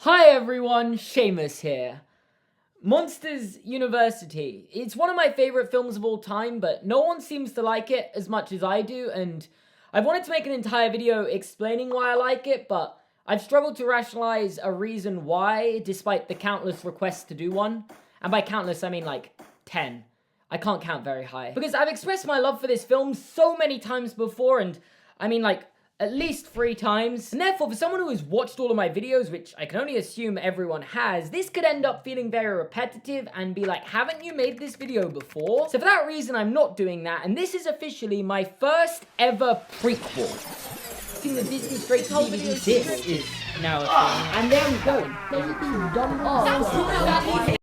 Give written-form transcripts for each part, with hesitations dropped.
Hi everyone, Seamus here. Monsters University. It's one of my favourite films of all time, but no one seems to like it as much as I do, and I've wanted to make an entire video explaining why I like it, but I've struggled to rationalise a reason why, despite the countless requests to do one. And by countless, I mean like 10. I can't count very high. Because I've expressed my love for this film so many times before, and I mean like at least 3 times. And therefore, for someone who has watched all of my videos, which I can only assume everyone has, this could end up feeling very repetitive and be like, haven't you made this video before? So for that reason, I'm not doing that, and this is officially my first ever prequel. Seeing the Disney straight to DVD, this is now a thing. And there we go. Basically done.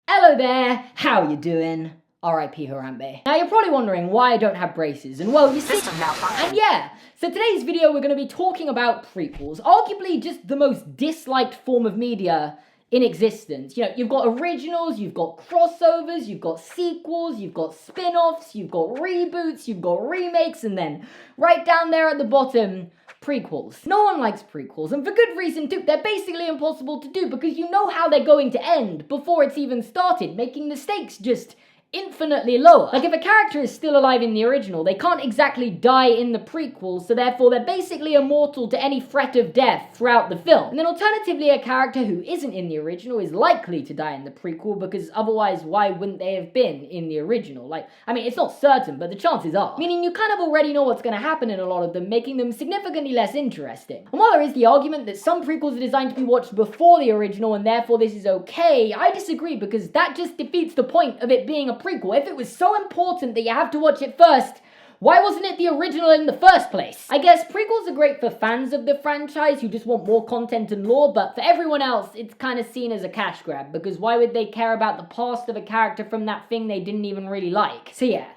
Hello there, how you doing? R.I.P. Harambe. Now you're probably wondering why I don't have braces, and well, you see, and yeah, so today's video we're going to be talking about prequels, arguably just the most disliked form of media in existence. You know, you've got originals, you've got crossovers, you've got sequels, you've got spin-offs, you've got reboots, you've got remakes, and then right down there at the bottom, prequels. No one likes prequels, and for good reason too. They're basically impossible to do because you know how they're going to end before it's even started, making the stakes just infinitely lower. Like, if a character is still alive in the original, they can't exactly die in the prequels, so therefore they're basically immortal to any threat of death throughout the film. And then alternatively, a character who isn't in the original is likely to die in the prequel, because otherwise why wouldn't they have been in the original? Like, I mean, it's not certain, but the chances are. Meaning you kind of already know what's going to happen in a lot of them, making them significantly less interesting. And while there is the argument that some prequels are designed to be watched before the original and therefore this is okay, I disagree, because that just defeats the point of it being a prequel. If it was so important that you have to watch it first, why wasn't it the original in the first place? I guess prequels are great for fans of the franchise who just want more content and lore, but for everyone else, it's kind of seen as a cash grab, because why would they care about the past of a character from that thing they didn't even really like? So yeah.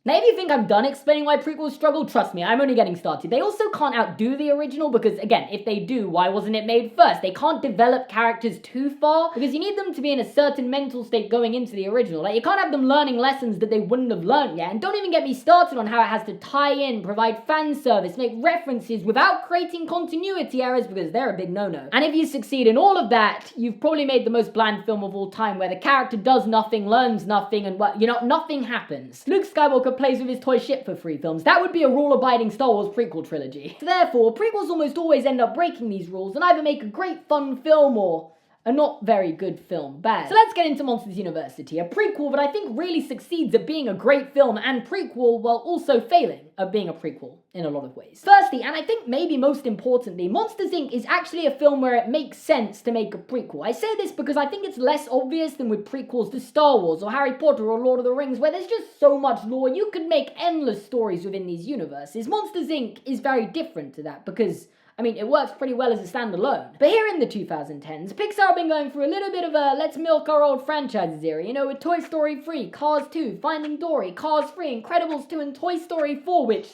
Now, if you think I'm done explaining why prequels struggle, trust me, I'm only getting started. They also can't outdo the original because, again, if they do, why wasn't it made first? They can't develop characters too far because you need them to be in a certain mental state going into the original. Like, you can't have them learning lessons that they wouldn't have learned yet. And don't even get me started on how it has to tie in, provide fan service, make references without creating continuity errors, because they're a big no-no. And if you succeed in all of that, you've probably made the most bland film of all time, where the character does nothing, learns nothing, and, well, you know, nothing happens. Luke Skywalker plays with his toy ship for 3 films. That would be a rule-abiding Star Wars prequel trilogy. So therefore, prequels almost always end up breaking these rules and either make a great fun film or a not very good film bad. So let's get into Monsters University, a prequel that I think really succeeds at being a great film and prequel while also failing at being a prequel in a lot of ways. Firstly, and I think maybe most importantly, Monsters Inc. is actually a film where it makes sense to make a prequel. I say this because I think it's less obvious than with prequels to Star Wars or Harry Potter or Lord of the Rings, where there's just so much lore. You could make endless stories within these universes. Monsters Inc. is very different to that because, I mean, it works pretty well as a standalone. But here in the 2010s, Pixar have been going through a little bit of a let's milk our old franchises era, you know, with Toy Story 3, Cars 2, Finding Dory, Cars 3, Incredibles 2, and Toy Story 4, which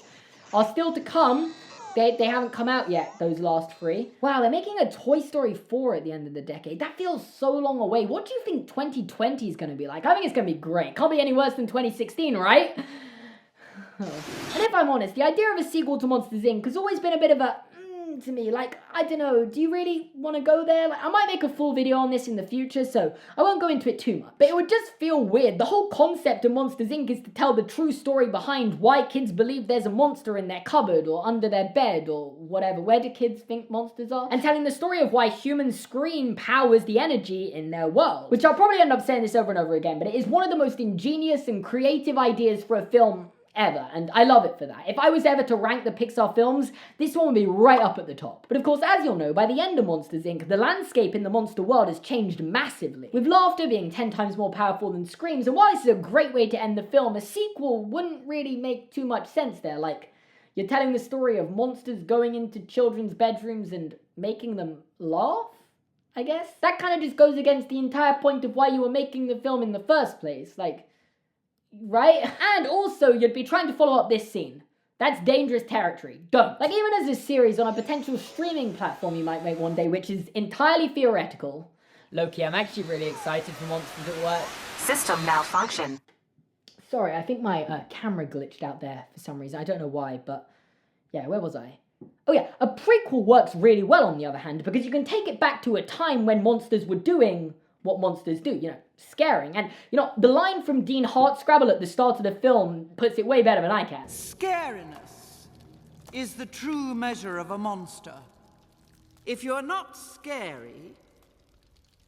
are still to come. They haven't come out yet, those last 3. Wow, they're making a Toy Story 4 at the end of the decade. That feels so long away. What do you think 2020 is going to be like? I think it's going to be great. Can't be any worse than 2016, right? And if I'm honest, the idea of a sequel to Monsters Inc. has always been a bit of a to me. Like, I don't know, do you really want to go there? Like, I might make a full video on this in the future, so I won't go into it too much. But it would just feel weird. The whole concept of Monsters Inc. is to tell the true story behind why kids believe there's a monster in their cupboard or under their bed or whatever. Where do kids think monsters are? And telling the story of why human scream powers the energy in their world. Which I'll probably end up saying this over and over again, but it is one of the most ingenious and creative ideas for a film ever, and I love it for that. If I was ever to rank the Pixar films, this one would be right up at the top. But of course, as you'll know, by the end of Monsters Inc., the landscape in the monster world has changed massively, with laughter being 10 times more powerful than screams, and while this is a great way to end the film, a sequel wouldn't really make too much sense there. Like, you're telling the story of monsters going into children's bedrooms and making them laugh, I guess? That kind of just goes against the entire point of why you were making the film in the first place. Like, right? And also, you'd be trying to follow up this scene. That's dangerous territory. Don't. Like, even as a series on a potential streaming platform you might make one day, which is entirely theoretical. Loki, I'm actually really excited for Monsters at Work. System malfunction. Sorry, I think my camera glitched out there for some reason. I don't know why, but yeah, where was I? Oh yeah, a prequel works really well on the other hand because you can take it back to a time when monsters were doing what monsters do, scaring. And, the line from Dean Hardscrabble at the start of the film puts it way better than I can. Scariness is the true measure of a monster. If you're not scary,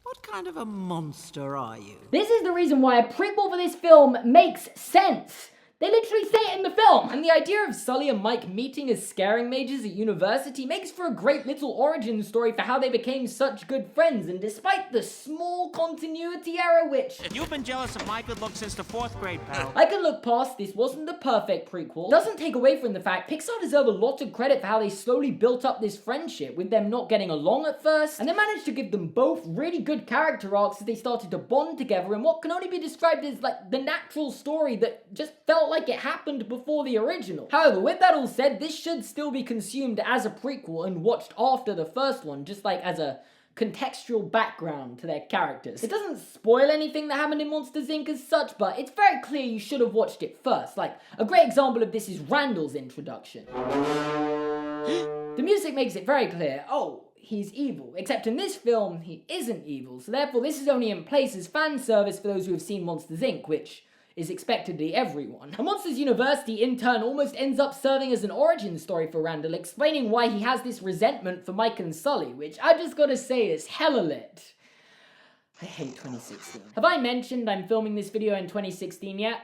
what kind of a monster are you? This is the reason why a prequel for this film makes sense. They literally say it in the film! And the idea of Sully and Mike meeting as scaring mages at university makes for a great little origin story for how they became such good friends, and despite the small continuity error which... You've been jealous of my good looks since the 4th grade, pal. I can look past, this wasn't the perfect prequel. Doesn't take away from the fact Pixar deserve a lot of credit for how they slowly built up this friendship, with them not getting along at first, and they managed to give them both really good character arcs as they started to bond together in what can only be described as like the natural story that just felt like it happened before the original. However, with that all said, this should still be consumed as a prequel and watched after the first one, just like as a contextual background to their characters. It doesn't spoil anything that happened in Monsters Inc. as such, but it's very clear you should have watched it first. Like, a great example of this is Randall's introduction. The music makes it very clear, oh, he's evil. Except in this film, he isn't evil, so therefore this is only in place as fan service for those who have seen Monsters Inc., which is expectedly everyone. And Monsters University, in turn, almost ends up serving as an origin story for Randall, explaining why he has this resentment for Mike and Sully, which I just gotta say is hella lit. I hate 2016. Have I mentioned I'm filming this video in 2016 yet?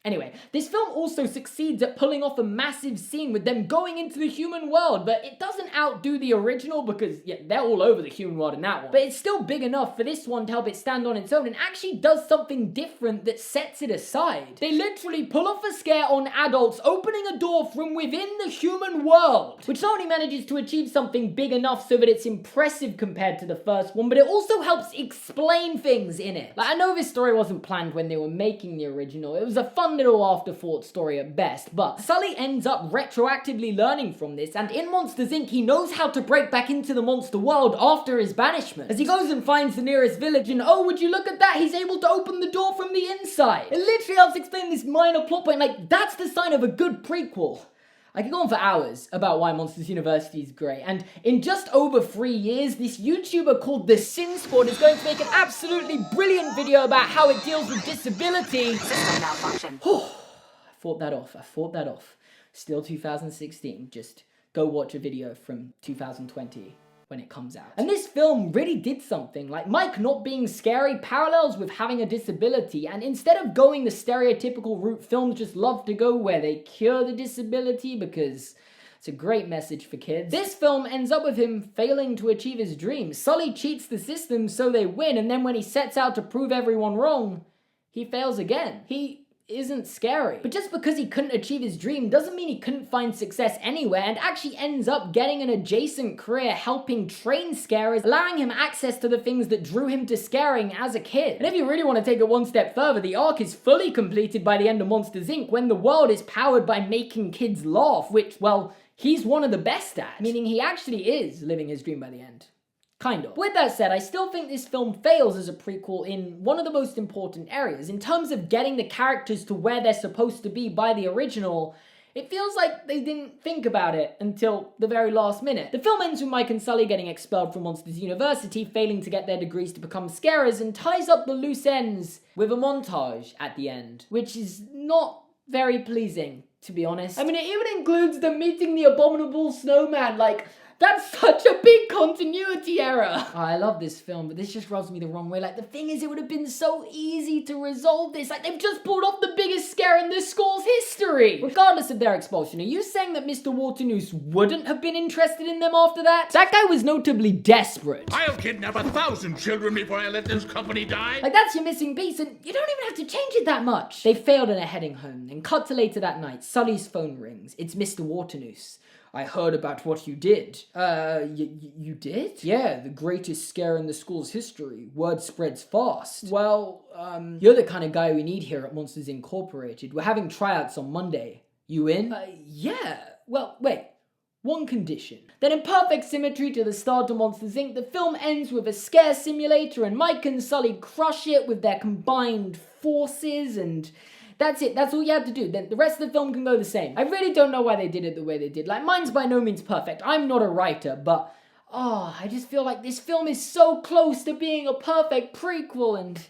Anyway, this film also succeeds at pulling off a massive scene with them going into the human world, but it doesn't outdo the original because, yeah, they're all over the human world in that one. But it's still big enough for this one to help it stand on its own and actually does something different that sets it aside. They literally pull off a scare on adults opening a door from within the human world, which not only manages to achieve something big enough so that it's impressive compared to the first one, but it also helps explain things in it. Like, I know this story wasn't planned when they were making the original. It was a fun little afterthought story at best, but Sully ends up retroactively learning from this, and in Monsters Inc. he knows how to break back into the monster world after his banishment. As he goes and finds the nearest village, and oh, would you look at that, he's able to open the door from the inside. It literally helps explain this minor plot point, like, that's the sign of a good prequel. I could go on for hours about why Monsters University is great, and in just over 3 years, this YouTuber called The Sin Squad is going to make an absolutely brilliant video about how it deals with disability. System malfunction. I fought that off. Still 2016, just go watch a video from 2020 when it comes out. And this film really did something, like Mike not being scary parallels with having a disability, and instead of going the stereotypical route films just love to go where they cure the disability because it's a great message for kids, this film ends up with him failing to achieve his dreams. Sully cheats the system so they win, and then when he sets out to prove everyone wrong, he fails again. He isn't scary. But just because he couldn't achieve his dream doesn't mean he couldn't find success anywhere, and actually ends up getting an adjacent career helping train scarers, allowing him access to the things that drew him to scaring as a kid. And if you really want to take it one step further, the arc is fully completed by the end of Monsters Inc. when the world is powered by making kids laugh, which, well, he's one of the best at. Meaning he actually is living his dream by the end. Kind of. With that said, I still think this film fails as a prequel in one of the most important areas. In terms of getting the characters to where they're supposed to be by the original, it feels like they didn't think about it until the very last minute. The film ends with Mike and Sully getting expelled from Monsters University, failing to get their degrees to become scarers, and ties up the loose ends with a montage at the end, which is not very pleasing, to be honest. I mean, it even includes them meeting the abominable snowman, like, that's such a big continuity error. Oh, I love this film, but this just rubs me the wrong way. Like, the thing is, it would have been so easy to resolve this. Like, they've just pulled off the biggest scare in this school's history. Regardless of their expulsion, are you saying that Mr. Waternoose wouldn't have been interested in them after that? That guy was notably desperate. I'll kidnap 1,000 children before I let this company die. Like, that's your missing piece, and you don't even have to change it that much. They failed and are heading home, and cut to later that night, Sully's phone rings. It's Mr. Waternoose. I heard about what you did. You did? Yeah, the greatest scare in the school's history. Word spreads fast. Well, you're the kind of guy we need here at Monsters Incorporated. We're having tryouts on Monday. You in? Yeah. Well, wait. One condition. Then in perfect symmetry to the start of Monsters Inc., the film ends with a scare simulator and Mike and Sully crush it with their combined forces, and That's it. That's all you have to do. Then the rest of the film can go the same. I really don't know why they did it the way they did. Like, mine's by no means perfect. I'm not a writer, but I just feel like this film is so close to being a perfect prequel, and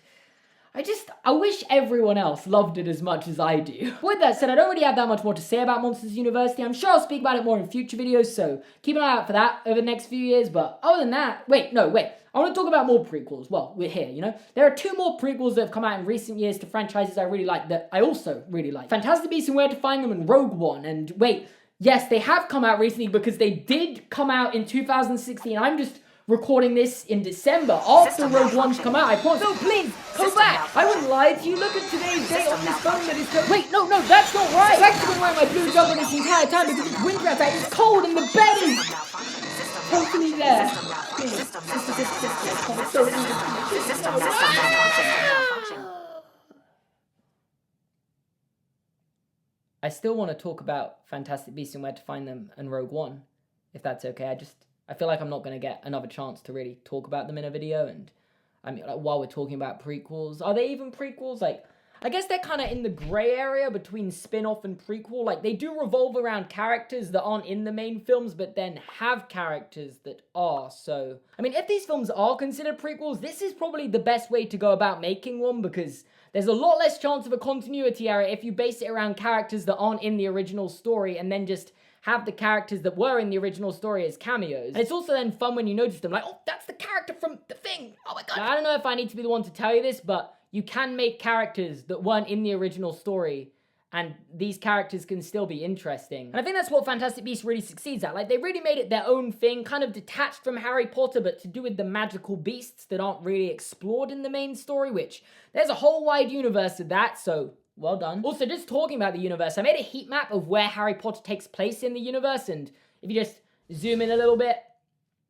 I wish everyone else loved it as much as I do. With that said, I don't really have that much more to say about Monsters University. I'm sure I'll speak about it more in future videos, so keep an eye out for that over the next few years. But other than that, wait. I want to talk about more prequels. Well, we're here, you know? There are 2 more prequels that have come out in recent years to franchises I really like that I also really like. Fantastic Beasts and Where to Find Them and Rogue One. And wait, yes, they have come out recently because they did come out in 2016. I'm just recording this in December after Rogue One's come out. I promise. No, please, go back. I wouldn't lie to you. Look at today's date on this phone that is... Wait, no, that's not right. I've actually been wearing my blue jumper this entire time because it's winter outside. It's cold and the bed is totally there. I still want to talk about Fantastic Beasts and Where to Find Them and Rogue One, if that's okay. I feel like I'm not going to get another chance to really talk about them in a video, and I mean, like, while we're talking about prequels, are they even prequels? Like, I guess they're kind of in the grey area between spin-off and prequel. Like, they do revolve around characters that aren't in the main films, but then have characters that are, so... I mean, if these films are considered prequels, this is probably the best way to go about making one, because there's a lot less chance of a continuity error if you base it around characters that aren't in the original story, and then just have the characters that were in the original story as cameos. And it's also then fun when you notice them, like, oh, that's the character from The Thing! Oh my god! Now, I don't know if I need to be the one to tell you this, but you can make characters that weren't in the original story, and these characters can still be interesting. And I think that's what Fantastic Beasts really succeeds at. Like, they really made it their own thing, kind of detached from Harry Potter, but to do with the magical beasts that aren't really explored in the main story, which there's a whole wide universe of that, so well done. Also, just talking about the universe, I made a heat map of where Harry Potter takes place in the universe, and if you just zoom in a little bit,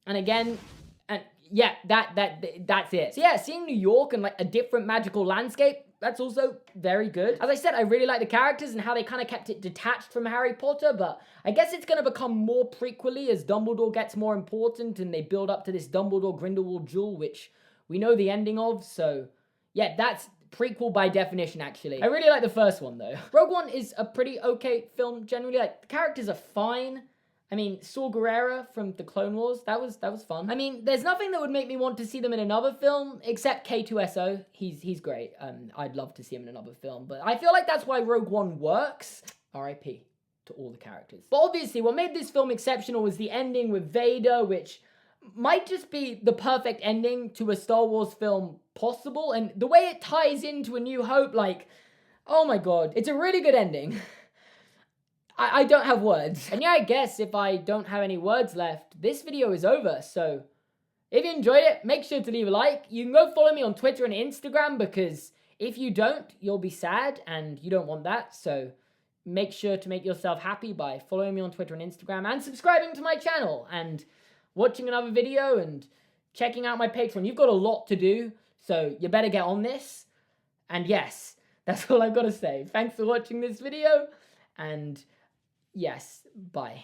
and again, and yeah, that's it. So yeah, seeing New York and like a different magical landscape, that's also very good. As I said, I really like the characters and how they kind of kept it detached from Harry Potter, but I guess it's going to become more prequely as Dumbledore gets more important and they build up to this Dumbledore-Grindelwald duel, which we know the ending of, so yeah, that's prequel by definition, actually. I really like the first one, though. Rogue One is a pretty okay film, generally. Like, the characters are fine. I mean, Saw Gerrera from the Clone Wars, that was fun. I mean, there's nothing that would make me want to see them in another film, except K2SO. He's great. I'd love to see him in another film, but I feel like that's why Rogue One works. R.I.P. to all the characters. But obviously, what made this film exceptional was the ending with Vader, which might just be the perfect ending to a Star Wars film possible, and the way it ties into A New Hope, like, oh my god, it's a really good ending. I don't have words. And yeah, I guess if I don't have any words left, this video is over, so if you enjoyed it, make sure to leave a like. You can go follow me on Twitter and Instagram, because if you don't, you'll be sad, and you don't want that, so make sure to make yourself happy by following me on Twitter and Instagram, and subscribing to my channel, and watching another video, and checking out my Patreon. You've got a lot to do, so you better get on this. And yes, that's all I've got to say. Thanks for watching this video, and yes, bye.